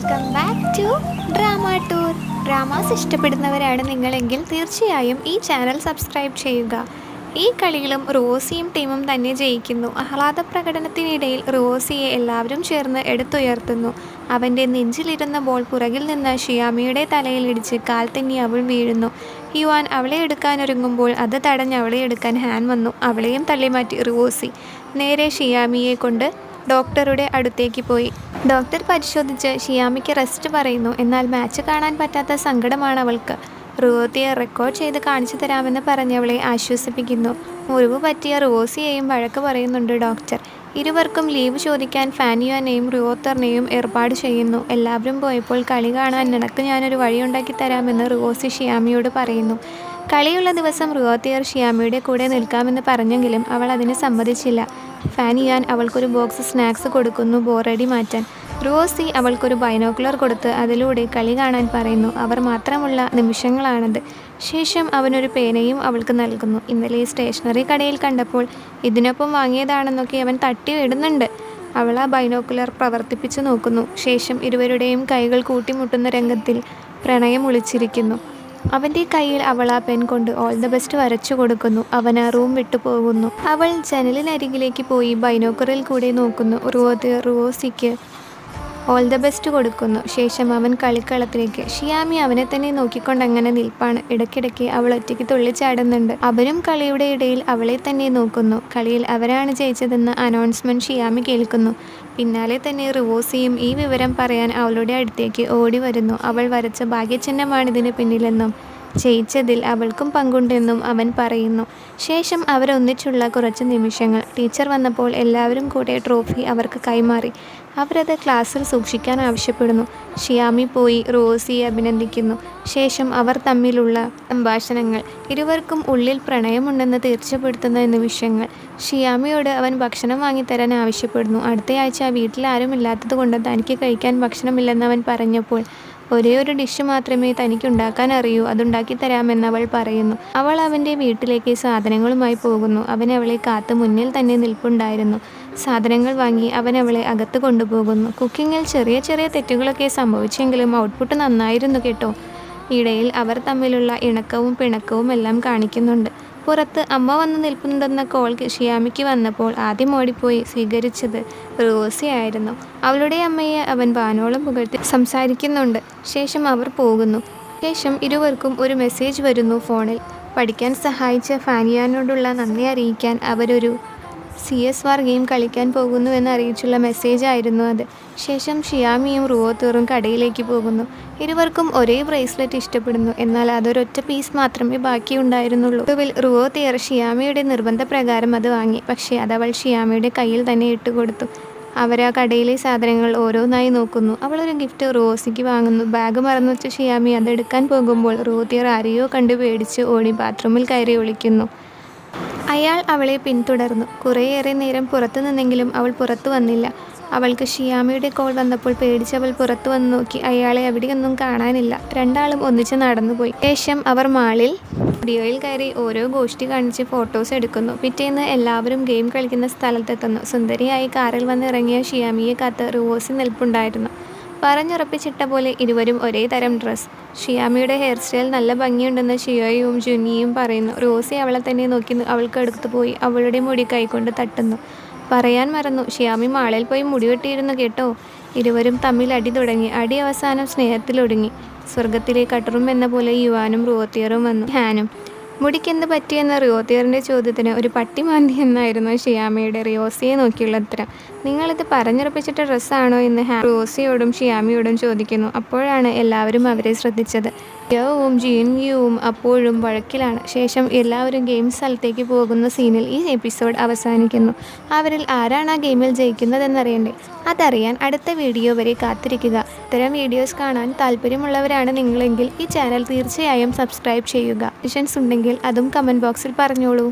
Welcome back to drama tour. Dramas ഇഷ്ടപ്പെടുന്നവരാണ് നിങ്ങളെങ്കിൽ തീർച്ചയായും ഈ ചാനൽ സബ്സ്ക്രൈബ് ചെയ്യുക. ഈ കളിയിലും റോസിയും ടീമും തന്നെ ജയിക്കുന്നു. ആഹ്ലാദ പ്രകടനത്തിനിടയിൽ റോസിയെ എല്ലാവരും ചേർന്ന് എടുത്തുയർത്തുന്നു. അവൻ്റെ നെഞ്ചിലിരുന്ന ബോൾ പുറകിൽ നിന്ന് ഷിയാമിയുടെ തലയിൽ ഇടിച്ച് കാൽ തെന്നി അവൾ വീഴുന്നു. യുവാൻ അവളെ എടുക്കാനൊരുങ്ങുമ്പോൾ അത് തടഞ്ഞ് അവളെ എടുക്കാൻ ഹാൻ വന്നു. അവളെയും തള്ളിമാറ്റി റോസി നേരെ ഷിയാമിയെ കൊണ്ട് ഡോക്ടറുടെ അടുത്തേക്ക് പോയി. ഡോക്ടർ പരിശോധിച്ച് ഷിയാമിക്ക് റെസ്റ്റ് പറയുന്നു. എന്നാൽ മാച്ച് കാണാൻ പറ്റാത്ത സങ്കടമാണ് അവൾക്ക്. റോസിയെ റെക്കോർഡ് ചെയ്ത് കാണിച്ചു തരാമെന്ന് പറഞ്ഞ് അവളെ ആശ്വസിപ്പിക്കുന്നു. മുറിവ് പറ്റിയ റോസിയെയും വഴക്ക് പറയുന്നുണ്ട് ഡോക്ടർ. ഇരുവർക്കും ലീവ് ചോദിക്കാൻ ഫാനിയാനെയും റിയോത്തറിനെയും ഏർപ്പാട് ചെയ്യുന്നു. എല്ലാവരും പോയപ്പോൾ കളി കാണാൻ നിനക്ക് ഞാനൊരു വഴിയുണ്ടാക്കി തരാമെന്ന് റോസി ഷിയാമിയോട് പറയുന്നു. കളിയുള്ള ദിവസം റിയോത്തിയർ ഷിയാമിയുടെ കൂടെ നിൽക്കാമെന്ന് പറഞ്ഞെങ്കിലും അവൾ അതിന് സമ്മതിച്ചില്ല. ഫാനിയാൻ അവൾക്കൊരു ബോക്സ് സ്നാക്സ് കൊടുക്കുന്നു ബോറടി മാറ്റാൻ. റോസി അവൾക്കൊരു ബൈനോക്കുലർ കൊടുത്ത് അതിലൂടെ കളി കാണാൻ പറയുന്നു. അവർ മാത്രമുള്ള നിമിഷങ്ങളാണത്. ശേഷം അവനൊരു പേനയും അവൾക്ക് നൽകുന്നു. ഇന്നലെ സ്റ്റേഷനറി കടയിൽ കണ്ടപ്പോൾ ഇതിനൊപ്പം വാങ്ങിയതാണെന്നൊക്കെ അവൻ തട്ടി ഇടുന്നുണ്ട്. അവൾ ആ ബൈനോക്കുലർ പ്രവർത്തിപ്പിച്ചു നോക്കുന്നു. ശേഷം ഇരുവരുടെയും കൈകൾ കൂട്ടിമുട്ടുന്ന രംഗത്തിൽ പ്രണയം ഒളിച്ചിരിക്കുന്നു. അവൻ്റെ കയ്യിൽ അവൾ ആ പെൻ കൊണ്ട് ഓൾ ദ ബെസ്റ്റ് വരച്ചു കൊടുക്കുന്നു. അവൻ ആ റൂം വിട്ടു പോകുന്നു. അവൾ ജനലിനരികിലേക്ക് പോയി ബൈനോക്കുലറിൽ കൂടെ നോക്കുന്നു. റോസിക്ക് ഓൾ ദ ബെസ്റ്റ് കൊടുക്കുന്നു. ശേഷം അവൻ കളിക്കളത്തിലേക്ക്. ഷിയാമി അവനെ തന്നെ നോക്കിക്കൊണ്ട് അങ്ങനെ നിൽപ്പാണ്. ഇടയ്ക്കിടയ്ക്ക് അവൾ ഒറ്റയ്ക്ക് തുള്ളിച്ചാടുന്നുണ്ട്. അവരും കളിയുടെ ഇടയിൽ അവളെ തന്നെ നോക്കുന്നു. കളിയിൽ അവരാണ് ജയിച്ചതെന്ന് അനൗൺസ്മെൻറ്റ് ഷിയാമി കേൾക്കുന്നു. പിന്നാലെ തന്നെ റോസിയും ഈ വിവരം പറയാൻ അവളുടെ അടുത്തേക്ക് ഓടി വരുന്നു. അവൾ വരച്ച ഭാഗ്യചിഹ്നമാണിതിന് പിന്നിലെന്നും ജയിച്ചതിൽ അവൾക്കും പങ്കുണ്ടെന്നും അവൻ പറയുന്നു. ശേഷം അവരൊന്നിച്ചുള്ള കുറച്ച് നിമിഷങ്ങൾ. ടീച്ചർ വന്നപ്പോൾ എല്ലാവരും കൂടെ ട്രോഫി അവർക്ക് കൈമാറി. അവരത് ക്ലാസ്സിൽ സൂക്ഷിക്കാൻ ആവശ്യപ്പെടുന്നു. ഷിയാമി പോയി റോസിയെ അഭിനന്ദിക്കുന്നു. ശേഷം അവർ തമ്മിലുള്ള സംഭാഷണങ്ങൾ. ഇരുവർക്കും ഉള്ളിൽ പ്രണയമുണ്ടെന്ന് തീർച്ചപ്പെടുത്തുന്ന നിമിഷങ്ങൾ. ഷിയാമിയോട് അവൻ ഭക്ഷണം വാങ്ങിത്തരാൻ ആവശ്യപ്പെടുന്നു. അടുത്തയാഴ്ച വീട്ടിൽ ആരും ഇല്ലാത്തത് കൊണ്ട് തനിക്ക് കഴിക്കാൻ ഭക്ഷണമില്ലെന്ന് അവൻ പറഞ്ഞപ്പോൾ ഒരേ ഒരു ഡിഷ് മാത്രമേ തനിക്കുണ്ടാക്കാൻ അറിയൂ, അതുണ്ടാക്കി തരാമെന്ന് അവൾ പറയുന്നു. അവൾ അവൻ്റെ വീട്ടിലേക്ക് സാധനങ്ങളുമായി പോകുന്നു. അവൻ അവളെ കാത്ത് മുന്നിൽ തന്നെ നിൽപ്പുണ്ടായിരുന്നു. സാധനങ്ങൾ വാങ്ങി അവൻ അവളെ അകത്ത് കൊണ്ടുപോകുന്നു. കുക്കിങ്ങിൽ ചെറിയ ചെറിയ തെറ്റുകളൊക്കെ സംഭവിച്ചെങ്കിലും ഔട്ട്പുട്ട് നന്നായിരുന്നു കേട്ടോ. ഇടയിൽ അവർ തമ്മിലുള്ള ഇണക്കവും പിണക്കവും എല്ലാം കാണിക്കുന്നുണ്ട്. പുറത്ത് അമ്മ വന്ന് നിൽപ്പുണ്ടെന്ന കോൾ ഷിയാമിക്ക് വന്നപ്പോൾ ആദ്യം ഓടിപ്പോയി സ്വീകരിച്ചത് റോസി ആയിരുന്നു. അവളുടെ അമ്മയെ അവൻ വാനോളം പുകഴ്ത്തി സംസാരിക്കുന്നുണ്ട്. ശേഷം അവർ പോകുന്നു. ശേഷം ഇരുവർക്കും ഒരു മെസ്സേജ് വരുന്നു ഫോണിൽ. പഠിക്കാൻ സഹായിച്ച ഫാനിയാനോടുള്ള നന്ദി അറിയിക്കാൻ അവരൊരു CS ഗെയിം കളിക്കാൻ പോകുന്നുവെന്ന് അറിയിച്ചുള്ള മെസ്സേജ് ആയിരുന്നു അത്. ശേഷം ഷിയാമിയും റിയോത്തറും കടയിലേക്ക് പോകുന്നു. ഇരുവർക്കും ഒരേ ബ്രേസ്ലെറ്റ് ഇഷ്ടപ്പെടുന്നു. എന്നാൽ അതൊരൊറ്റ പീസ് മാത്രമേ ബാക്കിയുണ്ടായിരുന്നുള്ളൂ. ഒടുവിൽ റിയോത്തർ ഷിയാമിയുടെ നിർബന്ധപ്രകാരം അത് വാങ്ങി. പക്ഷേ അതവൾ ഷിയാമിയുടെ കയ്യിൽ തന്നെ ഇട്ടുകൊടുത്തു. അവരാ കടയിലെ സാധനങ്ങൾ ഓരോന്നായി നോക്കുന്നു. അവളൊരു ഗിഫ്റ്റ് റോസിക്ക് വാങ്ങുന്നു. ബാഗ് മറന്നു വെച്ച ഷിയാമി അതെടുക്കാൻ പോകുമ്പോൾ റിയോത്തർ ആരെയോ കണ്ട് പേടിച്ച് ഓടി ബാത്റൂമിൽ കയറി ഒളിക്കുന്നു. അയാൾ അവളെ പിന്തുടർന്നു. കുറേയേറെ നേരം പുറത്തു നിന്നെങ്കിലും അവൾ പുറത്തു വന്നില്ല. അവൾക്ക് ഷിയാമിയുടെ കോൾ വന്നപ്പോൾ പേടിച്ചവൾ പുറത്തു വന്ന് നോക്കി. അയാളെ അവിടെയൊന്നും കാണാനില്ല. രണ്ടാളും ഒന്നിച്ച് നടന്നുപോയി. ശേഷം അവർ മാളിൽ സ്റ്റുഡിയോയിൽ കയറി ഓരോ ഗോഷ്ഠി കാണിച്ച് ഫോട്ടോസ് എടുക്കുന്നു. പിറ്റേന്ന് എല്ലാവരും ഗെയിം കളിക്കുന്ന സ്ഥലത്തെത്തുന്നു. സുന്ദരിയായി കാറിൽ വന്നിറങ്ങിയ ഷിയാമിയെ കാത്ത് റോസി നിൽപ്പുണ്ടായിരുന്നു. പറഞ്ഞുറപ്പിച്ചിട്ട പോലെ ഇരുവരും ഒരേ തരം ഡ്രസ്സ്. ഷിയാമിയുടെ ഹെയർ സ്റ്റൈൽ നല്ല ഭംഗിയുണ്ടെന്ന് ഷിയോയും ജുനിയും പറയുന്നു. റോസി അവളെ തന്നെ നോക്കി അവൾക്ക് അടുത്ത് പോയി അവളുടെ മുടി കൈകൊണ്ട് തട്ടുന്നു. പറയാൻ മറന്നു, ഷിയാമി മാളിൽ പോയി മുടി വെട്ടിയിരുന്നു കേട്ടോ. ഇരുവരും തമ്മിൽ അടി തുടങ്ങി. അടി അവസാനം സ്നേഹത്തിലൊടുങ്ങി. സ്വർഗത്തിലെ കട്ടറും എന്ന പോലെ യുവാനും റിയോത്തറും വന്നു. ഹാനും മുടിക്കെന്ത് പറ്റിയെന്ന റിയോത്തറിൻ്റെ ചോദ്യത്തിന് ഒരു പട്ടി മാന്തി എന്നായിരുന്നു ഷിയാമിയുടെ റോസിയെ നോക്കിയുള്ള ഉത്തരം. നിങ്ങളിത് പറഞ്ഞുറപ്പിച്ചിട്ട ഡ്രസ്സാണോ എന്ന് റോസിയോടും ഷിയാമിയോടും ചോദിക്കുന്നു. അപ്പോഴാണ് എല്ലാവരും അവരെ ശ്രദ്ധിച്ചത്. യവും ജിൻയുവും അപ്പോഴും വഴക്കിലാണ്. ശേഷം എല്ലാവരും ഗെയിം സ്ഥലത്തേക്ക് പോകുന്ന സീനിൽ ഈ എപ്പിസോഡ് അവസാനിക്കുന്നു. അവരിൽ ആരാണ് ആ ഗെയിമിൽ ജയിക്കുന്നതെന്നറിയണ്ടേ? അതറിയാൻ അടുത്ത വീഡിയോ വരെ കാത്തിരിക്കുക. ഇത്തരം വീഡിയോസ് കാണാൻ താല്പര്യമുള്ളവരാണ് നിങ്ങളെങ്കിൽ ഈ ചാനൽ തീർച്ചയായും സബ്സ്ക്രൈബ് ചെയ്യുക. ക്വസ്റ്റ്യൻസ് ഉണ്ടെങ്കിൽ അതും കമൻറ്റ് ബോക്സിൽ പറഞ്ഞോളൂ.